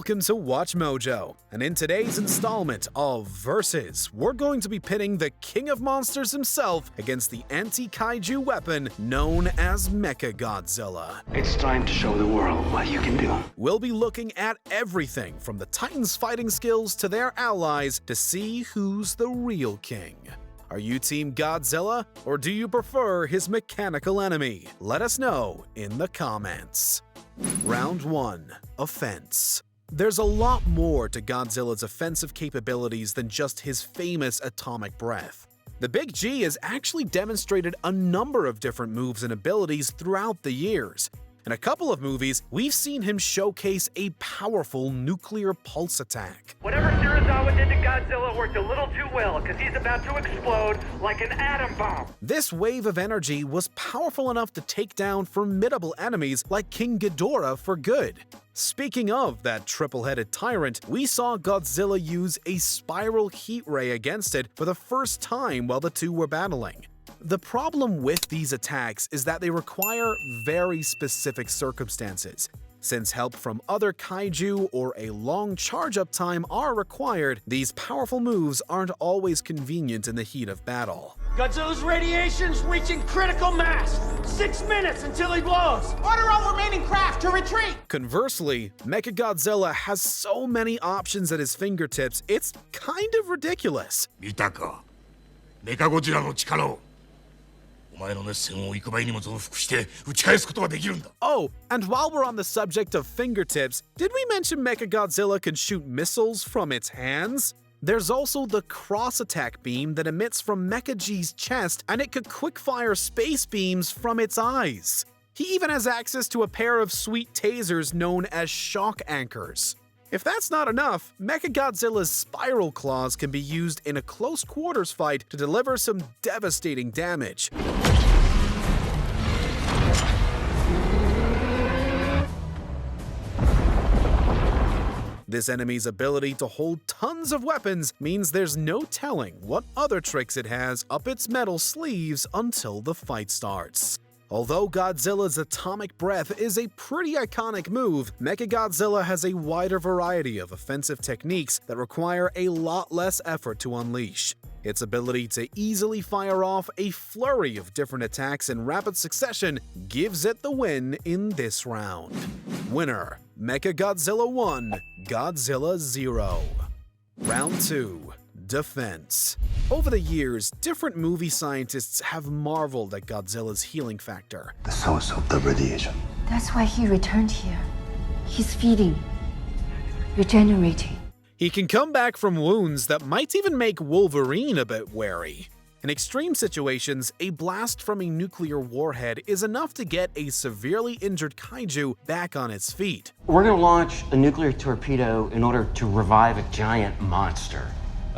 Welcome to WatchMojo, and in today's installment of Versus, we're going to be pitting the king of monsters himself against the anti-kaiju weapon known as Mechagodzilla. It's time to show the world what you can do. We'll be looking at everything from the Titans' fighting skills to their allies to see who's the real king. Are you Team Godzilla, or do you prefer his mechanical enemy? Let us know in the comments. Round 1. Offense. There's a lot more to Godzilla's offensive capabilities than just his famous atomic breath. The Big G has actually demonstrated a number of different moves and abilities throughout the years. In a couple of movies, we've seen him showcase a powerful nuclear pulse attack. Whatever Serizawa did to Godzilla worked a little too well, because he's about to explode like an atom bomb. This wave of energy was powerful enough to take down formidable enemies like King Ghidorah for good. Speaking of that triple-headed tyrant, we saw Godzilla use a spiral heat ray against it for the first time while the two were battling. The problem with these attacks is that they require very specific circumstances. Since help from other kaiju or a long charge-up time are required, these powerful moves aren't always convenient in the heat of battle. Godzilla's radiation's reaching critical mass! 6 minutes until he blows! Order all remaining craft to retreat! Conversely, Mechagodzilla has so many options at his fingertips, it's kind of ridiculous. 見たか、メカゴジラの力を。お前の熱戦を幾倍にも増幅して打ち返すことができるんだ。 Oh, and while we're on the subject of fingertips, did we mention Mechagodzilla can shoot missiles from its hands? There's also the cross-attack beam that emits from Mecha G's chest, and it could quick-fire space beams from its eyes. He even has access to a pair of sweet tasers known as shock anchors. If that's not enough, Mechagodzilla's spiral claws can be used in a close-quarters fight to deliver some devastating damage. This enemy's ability to hold tons of weapons means there's no telling what other tricks it has up its metal sleeves until the fight starts. Although Godzilla's atomic breath is a pretty iconic move, Mechagodzilla has a wider variety of offensive techniques that require a lot less effort to unleash. Its ability to easily fire off a flurry of different attacks in rapid succession gives it the win in this round. Winner: Mechagodzilla 1, Godzilla 0. Round 2. Defense. Over the years, different movie scientists have marveled at Godzilla's healing factor. The source of the radiation. That's why he returned here. He's feeding, regenerating. He can come back from wounds that might even make Wolverine a bit wary. In extreme situations, a blast from a nuclear warhead is enough to get a severely injured kaiju back on its feet. We're gonna launch a nuclear torpedo in order to revive a giant monster.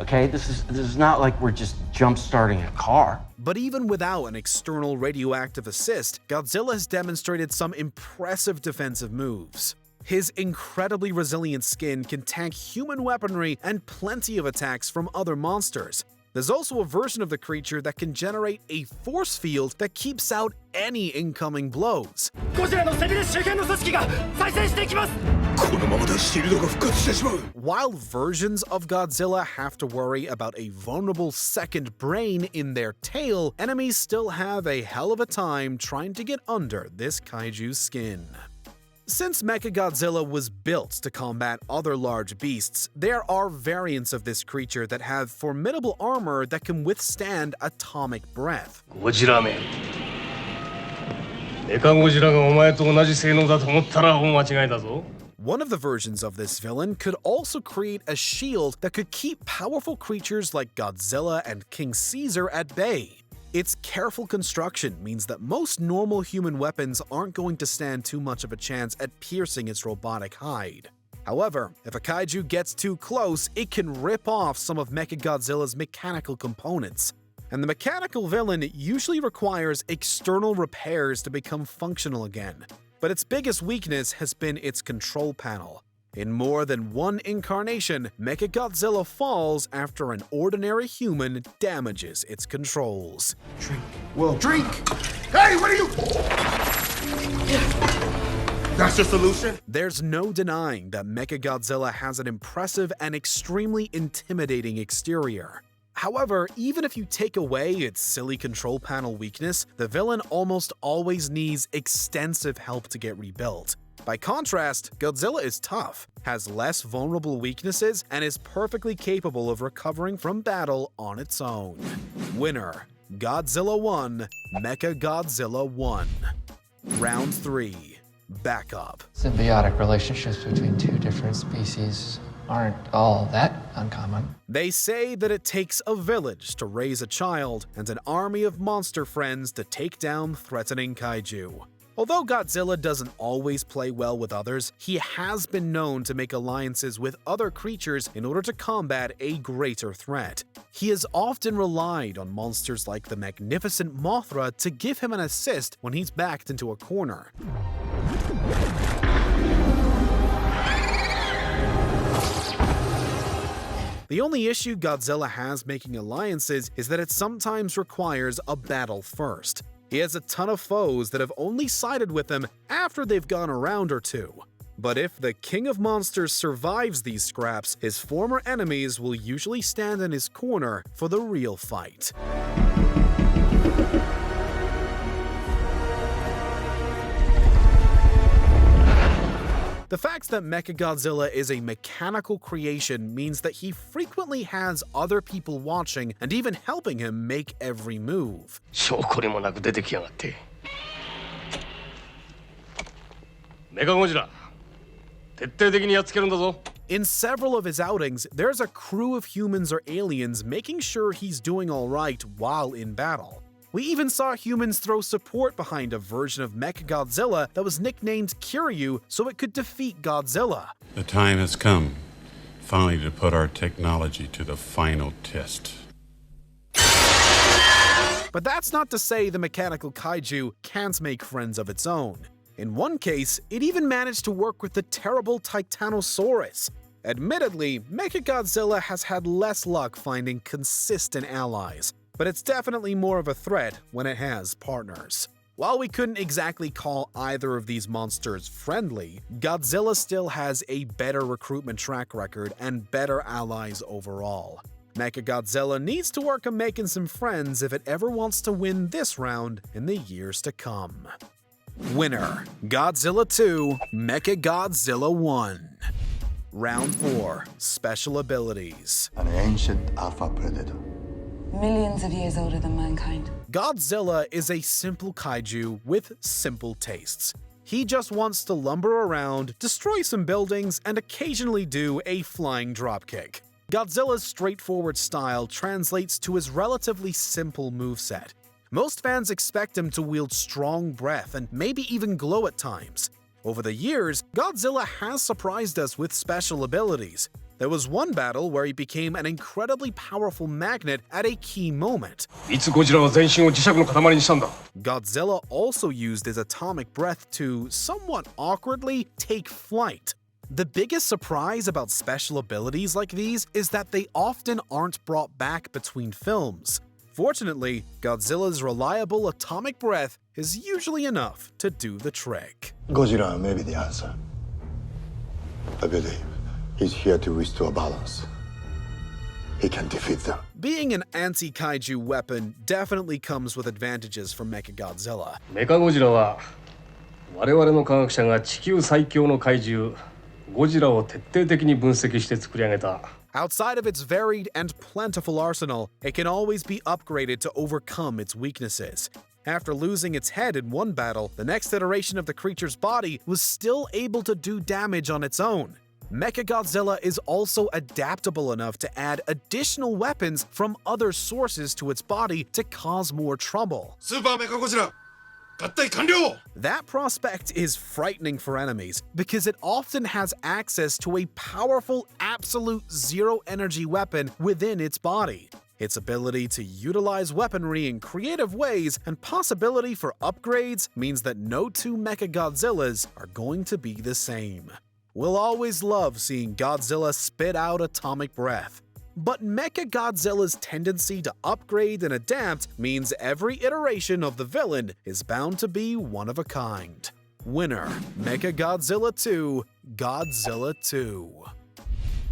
Okay, this is not like we're just jump-starting a car. But even without an external radioactive assist, Godzilla has demonstrated some impressive defensive moves. His incredibly resilient skin can tank human weaponry and plenty of attacks from other monsters. There's also a version of the creature that can generate a force field that keeps out any incoming blows. ゴジラの背びれ周辺の組織が再生していきます! このままでシールドが復活してしまう。 While versions of Godzilla have to worry about a vulnerable second brain in their tail, enemies still have a hell of a time trying to get under this kaiju's skin. Since Mechagodzilla was built to combat other large beasts, there are variants of this creature that have formidable armor that can withstand atomic breath. ゴジラめ。メカゴジラがお前と同じ性能だと思ったら大間違いだぞ。 One of the versions of this villain could also create a shield that could keep powerful creatures like Godzilla and King Caesar at bay. Its careful construction means that most normal human weapons aren't going to stand too much of a chance at piercing its robotic hide. However, if a kaiju gets too close, it can rip off some of Mechagodzilla's mechanical components. And the mechanical villain usually requires external repairs to become functional again. But its biggest weakness has been its control panel. In more than one incarnation, Mechagodzilla falls after an ordinary human damages its controls. Drink. Well, drink. Hey, what are you? That's the solution? There's no denying that Mechagodzilla has an impressive and extremely intimidating exterior. However, even if you take away its silly control panel weakness, the villain almost always needs extensive help to get rebuilt. By contrast, Godzilla is tough, has less vulnerable weaknesses, and is perfectly capable of recovering from battle on its own. Winner: Godzilla 1, Mechagodzilla 1. Round 3. Backup. Symbiotic relationships between two different species aren't all that uncommon. They say that it takes a village to raise a child and an army of monster friends to take down threatening kaiju. Although Godzilla doesn't always play well with others, he has been known to make alliances with other creatures in order to combat a greater threat. He has often relied on monsters like the magnificent Mothra to give him an assist when he's backed into a corner. The only issue Godzilla has making alliances is that it sometimes requires a battle first. He has a ton of foes that have only sided with him after they've gone a round or two. But if the King of Monsters survives these scraps, his former enemies will usually stand in his corner for the real fight. The fact that Mechagodzilla is a mechanical creation means that he frequently has other people watching and even helping him make every move. 証拠にもなく出てきやがって。メカゴジラ、徹底的にやっつけるんだぞ。 In several of his outings, there's a crew of humans or aliens making sure he's doing alright while in battle. We even saw humans throw support behind a version of Mechagodzilla that was nicknamed Kiryu so it could defeat Godzilla. The time has come, finally, to put our technology to the final test. But that's not to say the mechanical kaiju can't make friends of its own. In one case, it even managed to work with the terrible Titanosaurus. Admittedly, Mechagodzilla has had less luck finding consistent allies, but it's definitely more of a threat when it has partners. While we couldn't exactly call either of these monsters friendly, Godzilla still has a better recruitment track record and better allies overall. Mechagodzilla needs to work on making some friends if it ever wants to win this round in the years to come. Winner: Godzilla 2, Mechagodzilla 1. Round 4. Special Abilities. An ancient alpha predator. Millions of years older than mankind. Godzilla is a simple kaiju with simple tastes. He just wants to lumber around, destroy some buildings, and occasionally do a flying dropkick. Godzilla's straightforward style translates to his relatively simple moveset. Most fans expect him to wield strong breath and maybe even glow at times. Over the years, Godzilla has surprised us with special abilities. There was one battle where he became an incredibly powerful magnet at a key moment. いつゴジラは全身を磁石の塊にしたんだ。 Godzilla also used his atomic breath to, somewhat awkwardly, take flight. The biggest surprise about special abilities like these is that they often aren't brought back between films. Fortunately, Godzilla's reliable atomic breath is usually enough to do the trick. Godzilla may be the answer. I believe he's here to restore balance. He can defeat them. Being an anti-kaiju weapon definitely comes with advantages for Mechagodzilla. メカゴジラは我々の科学者が地球最強の怪獣ゴジラを徹底的に分析して作り上げた。 Outside of its varied and plentiful arsenal, it can always be upgraded to overcome its weaknesses. After losing its head in one battle, the next iteration of the creature's body was still able to do damage on its own. Mechagodzilla is also adaptable enough to add additional weapons from other sources to its body to cause more trouble. スーパーメカゴジラ合体完了 That prospect is frightening for enemies because it often has access to a powerful absolute zero-energy weapon within its body. Its ability to utilize weaponry in creative ways and possibility for upgrades means that no two Mechagodzillas are going to be the same. We'll always love seeing Godzilla spit out atomic breath. But Mechagodzilla's tendency to upgrade and adapt means every iteration of the villain is bound to be one of a kind. Winner, Mechagodzilla 2, Godzilla 2.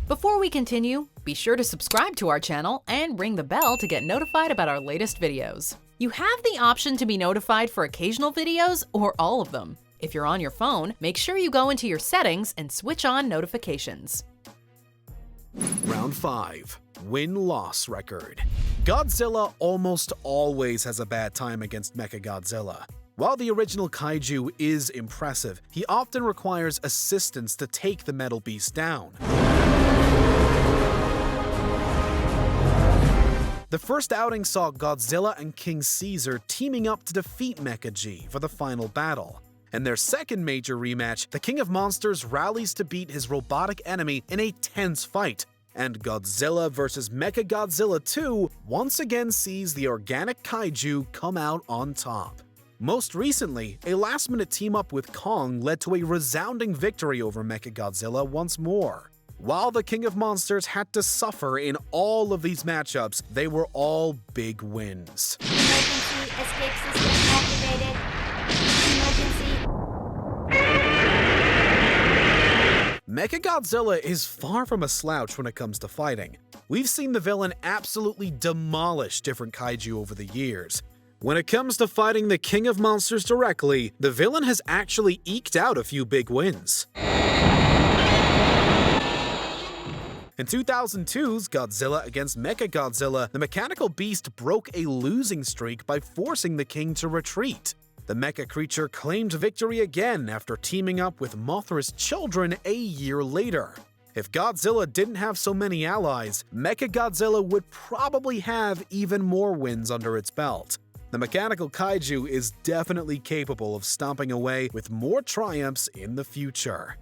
Before we continue, be sure to subscribe to our channel and ring the bell to get notified about our latest videos. You have the option to be notified for occasional videos or all of them. If you're on your phone, make sure you go into your settings and switch on notifications. Round 5. Win-loss record. Godzilla almost always has a bad time against Mechagodzilla. While the original kaiju is impressive, he often requires assistance to take the metal beast down. The first outing saw Godzilla and King Caesar teaming up to defeat Mecha-G for the final battle. In their second major rematch, the King of Monsters rallies to beat his robotic enemy in a tense fight, and Godzilla vs. Mechagodzilla 2 once again sees the organic kaiju come out on top. Most recently, a last-minute team-up with Kong led to a resounding victory over Mechagodzilla once more. While the King of Monsters had to suffer in all of these matchups, they were all big wins. Emergency escape system activated. Mechagodzilla is far from a slouch when it comes to fighting. We've seen the villain absolutely demolish different kaiju over the years. When it comes to fighting the King of Monsters directly, the villain has actually eked out a few big wins. In 2002's Godzilla against Mechagodzilla, the mechanical beast broke a losing streak by forcing the king to retreat. The mecha creature claimed victory again after teaming up with Mothra's children a year later. If Godzilla didn't have so many allies, Mechagodzilla would probably have even more wins under its belt. The mechanical kaiju is definitely capable of stomping away with more triumphs in the future.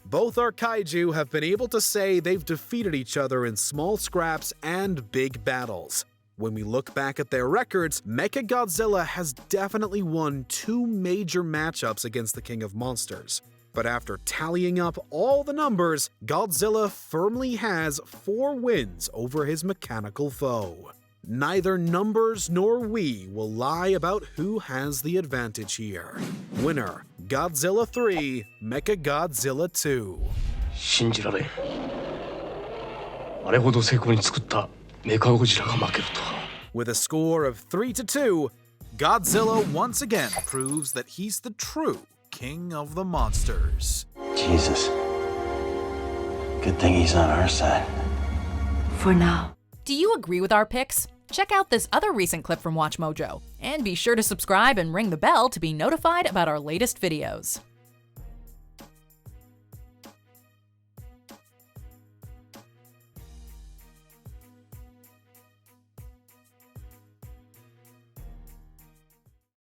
Both our kaiju have been able to say they've defeated each other in small scraps and big battles. When we look back at their records, Mechagodzilla has definitely won 2 major matchups against the King of Monsters. But after tallying up all the numbers, Godzilla firmly has 4 wins over his mechanical foe. Neither numbers nor we will lie about who has the advantage here. Winner, Godzilla 3, Mechagodzilla 2. 信じられん。あれほど成功に作ったメカゴジラが負けるとは。With a score of 3-2, Godzilla once again proves that he's the true King of the Monsters. Jesus. Good thing he's on our side. For now. Do you agree with our picks? Check out this other recent clip from WatchMojo, and be sure to subscribe and ring the bell to be notified about our latest videos.